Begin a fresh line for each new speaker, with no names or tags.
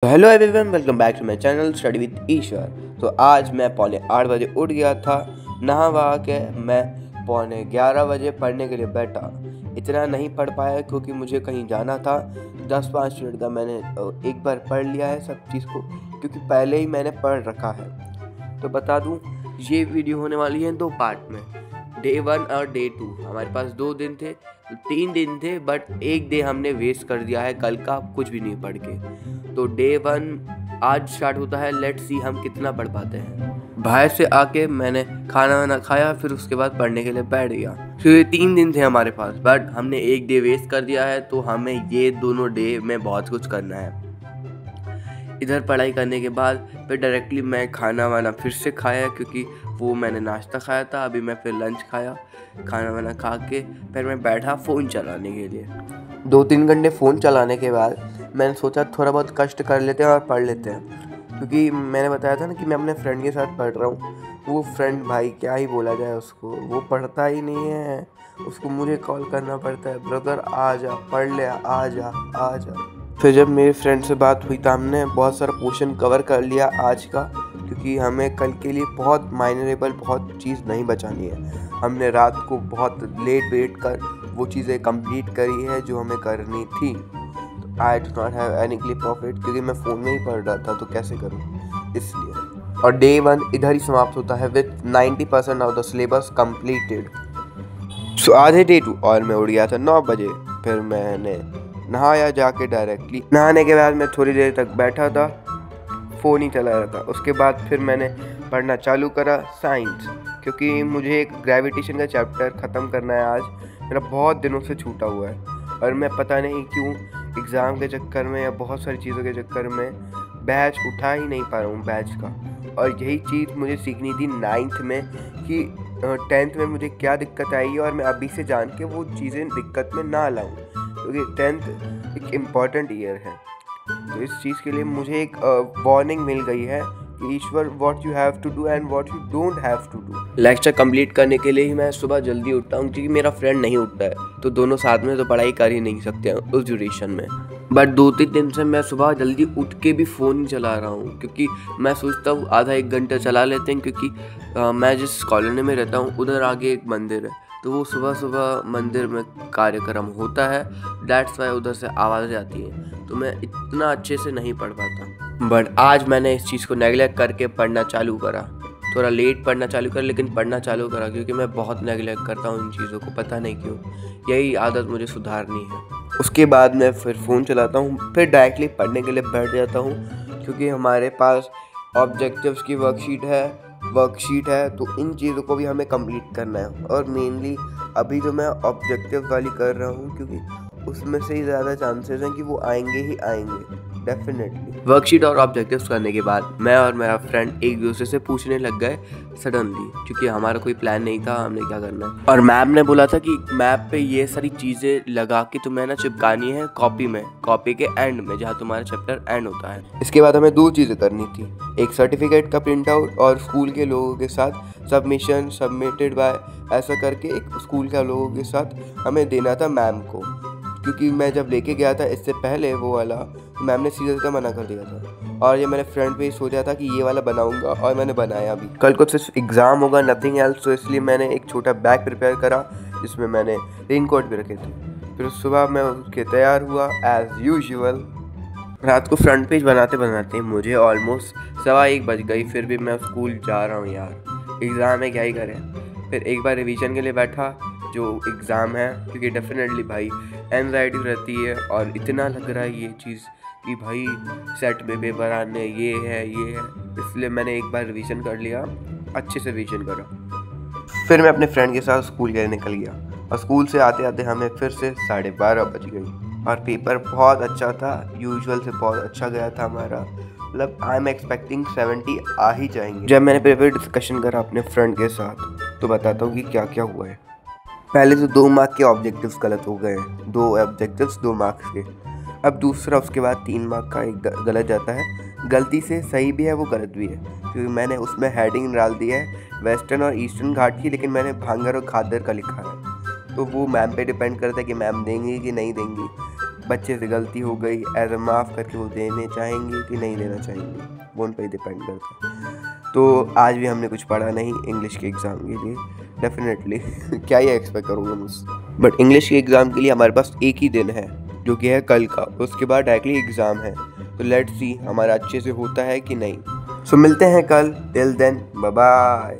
Hello everyone, welcome back to my channel study with Ishwar. तो आज मैं 8:45 उठ गया था। नहा वहा के मैं 11:15 पढ़ने के लिए बैठा। इतना नहीं पढ़ पाया क्योंकि मुझे कहीं जाना था। 10-5 मिनट का मैंने एक बार पढ़ लिया है सब चीज़ को, क्योंकि पहले ही मैंने पढ़ रखा है। तो बता दूं, ये वीडियो होने वाली है 2 पार्ट में। डे 1 और डे 2। हमारे पास 2 दिन थे, 3 दिन थे, बट एक डे हमने वेस्ट कर दिया है कल का कुछ भी नहीं पढ़ के। तो डे 1 आज स्टार्ट होता है। लेट्स सी हम कितना पढ़ पाते हैं। बाहर से आके मैंने खाना वाना खाया, फिर उसके बाद पढ़ने के लिए बैठ गया। तो ये 3 दिन थे हमारे पास, बट हमने एक डे वेस्ट कर दिया है। तो हमें ये दोनों डे में बहुत कुछ करना है। इधर पढ़ाई करने के बाद फिर डायरेक्टली मैं खाना वाना फिर से खाया, क्योंकि वो मैंने नाश्ता खाया था। अभी मैं फिर लंच खाया। खाना वाना खा के फिर मैं बैठा फ़ोन चलाने के लिए। 2-3 घंटे फ़ोन चलाने के बाद मैंने सोचा थोड़ा बहुत कष्ट कर लेते हैं और पढ़ लेते हैं, क्योंकि मैंने बताया था ना कि मैं अपने फ्रेंड के साथ पढ़ रहा हूँ। वो फ्रेंड, भाई क्या ही बोला जाए उसको, वो पढ़ता ही नहीं है। उसको मुझे कॉल करना पड़ता है, ब्रदर आ जा पढ़ ले, आ जा आ जा। फिर जब मेरे फ्रेंड से बात हुई तो हमने बहुत सारा पोर्शन कवर कर लिया आज का, क्योंकि हमें कल के लिए बहुत माइनरेबल बहुत चीज़ नहीं बचानी है। हमने रात को बहुत लेट वेट कर वो चीज़ें कंप्लीट करी है जो हमें करनी थी। तो I do not have any clip of it, क्योंकि मैं फ़ोन में ही पढ़ रहा था, तो कैसे करूँ इसलिए। और डे 1 इधर ही समाप्त होता है with 90% of the syllabus completed. So आज है डे 2 और मैं उठ गया था 9 बजे। फिर मैंने नहाया जाके डायरेक्टली। नहाने के बाद मैं थोड़ी देर तक बैठा था, फ़ोन ही चला रहा था। उसके बाद फिर मैंने पढ़ना चालू करा साइंस, क्योंकि मुझे एक ग्रेविटेशन का चैप्टर ख़त्म करना है आज। मेरा बहुत दिनों से छूटा हुआ है और मैं पता नहीं क्यों एग्ज़ाम के चक्कर में या बहुत सारी चीज़ों के चक्कर में बैच उठा ही नहीं पा रहा हूँ बैच का। और यही चीज़ मुझे सीखनी थी 9th में, कि 10th में मुझे क्या दिक्कत आई और मैं अभी से जान के वो चीज़ें दिक्कत में ना लाऊं, क्योंकि 10th एक इम्पॉर्टेंट ईयर है। तो इस चीज़ के लिए मुझे एक वार्निंग मिल गई है कि Ishwar, what you have to do and what you don't have to do. Lecture complete करने के लिए ही मैं सुबह जल्दी उठता हूँ, क्योंकि मेरा फ्रेंड नहीं उठता है, तो दोनों साथ में तो पढ़ाई कर ही नहीं सकते हैं उस ड्यूरेशन में। बट 2-3 दिन से मैं सुबह जल्दी उठ के भी फ़ोन चला रहा हूँ, क्योंकि मैं सोचता हूँ आधा 1 घंटा चला लेते हैं, क्योंकि मैं जिस कॉलोनी में रहता हूँ उधर आगे एक मंदिर है, तो वो सुबह सुबह मंदिर में कार्यक्रम होता है। दैट्स वाई उधर से आवाज़ आती है, तो मैं इतना अच्छे से नहीं पढ़ पाता। बट आज मैंने इस चीज़ को नेगलेक्ट करके पढ़ना चालू करा। थोड़ा लेट पढ़ना चालू करा, लेकिन पढ़ना चालू करा, क्योंकि मैं बहुत नेगलेक्ट करता हूँ इन चीज़ों को, पता नहीं क्यों। यही आदत मुझे सुधारनी है। उसके बाद मैं फिर फ़ोन चलाता हूँ, फिर डायरेक्टली पढ़ने के लिए बैठ जाता हूँ, क्योंकि हमारे पास ऑब्जेक्टिव्स की वर्कशीट है, तो इन चीज़ों को भी हमें कंप्लीट करना है। और मेनली अभी जो मैं ऑब्जेक्टिव वाली कर रहा हूँ, क्योंकि उसमें से ही ज़्यादा चांसेस हैं कि वो आएंगे ही आएंगे डेफिनेटली। वर्कशीट और ऑब्जेक्टिव्स करने के बाद मैं और मेरा फ्रेंड एक दूसरे से पूछने लग गए सडनली, क्योंकि हमारा कोई प्लान नहीं था हमने क्या करना है। और मैम ने बोला था कि मैप पे ये सारी चीज़ें लगा के तुम्हें ना चिपकानी है कॉपी में, कॉपी के एंड में, जहाँ तुम्हारा चैप्टर एंड होता है। इसके बाद हमें 2 चीज़ें करनी थी, एक सर्टिफिकेट का प्रिंट आउट और स्कूल के लोगों के साथ सबमिशन सबमिटेड बाय, ऐसा करके एक स्कूल के लोगों के साथ हमें देना था मैम को। क्योंकि मैं जब लेके गया था इससे पहले वो वाला, मैम ने सीधे सीधा मना कर दिया था। और ये मैंने फ्रंट पे ही सोचा था कि ये वाला बनाऊंगा, और मैंने बनाया भी। कल को सिर्फ एग्ज़ाम होगा, नथिंग एल्स, तो इसलिए मैंने एक छोटा बैग प्रिपेयर करा जिसमें मैंने रेनकोट भी रखे थे। फिर सुबह मैं उसके तैयार हुआ एज़ यूजुअल। रात को फ्रंट पेज बनाते बनाते मुझे ऑलमोस्ट 1:15 बज गई। फिर भी मैं स्कूल जा रहा हूँ यार, एग्ज़ाम है क्या ही करें। फिर एक बार रिवीजन के लिए बैठा जो एग्ज़ाम है, क्योंकि डेफिनेटली भाई एंजाइटी रहती है और इतना लग रहा है ये चीज़ कि भाई सेट में पेपर आने ये है, इसलिए मैंने एक बार रिवीजन कर लिया, अच्छे से रिवीजन करा। फिर मैं अपने फ्रेंड के साथ स्कूल के लिए निकल गया, और स्कूल से आते आते हमें फिर से 12:30 बज गई। और पेपर बहुत अच्छा था, यूजुअल से बहुत अच्छा गया था हमारा, मतलब आई एम एक्सपेक्टिंग 70 आ ही जाएंगे। जब मैंने पेपर डिस्कशन करा अपने फ्रेंड के साथ, तो बताता हूँ कि क्या क्या हुआ है। पहले तो 2 मार्क के ऑब्जेक्टिव्स गलत हो गए हैं, 2 ऑब्जेक्टिव्स 2 मार्क्स के। अब दूसरा उसके बाद 3 मार्क का एक गलत जाता है, गलती से सही भी है वो गलत भी है, क्योंकि मैंने उसमें हेडिंग डाल दी है वेस्टर्न और ईस्टर्न घाट की, लेकिन मैंने भांगर और खादर का लिखा है। तो वो मैम पे डिपेंड करता है कि मैम देंगी कि नहीं देंगी। बच्चे से गलती हो गई, एज माफ़ करके वो देने चाहेंगे कि नहीं देना चाहेंगे, वो उन पर ही डिपेंड करता है। तो आज भी हमने कुछ पढ़ा नहीं इंग्लिश के एग्ज़ाम के लिए, डेफिनेटली क्या ही एक्सपेक्ट करूँगा मुझसे। बट इंग्लिश के एग्ज़ाम के लिए हमारे पास एक ही दिन है जो कि है कल का, उसके बाद डायरेक्टली एग्ज़ाम है। तो लेट्स सी हमारा अच्छे से होता है कि नहीं। सो मिलते हैं कल, टिल देन बाय बाय।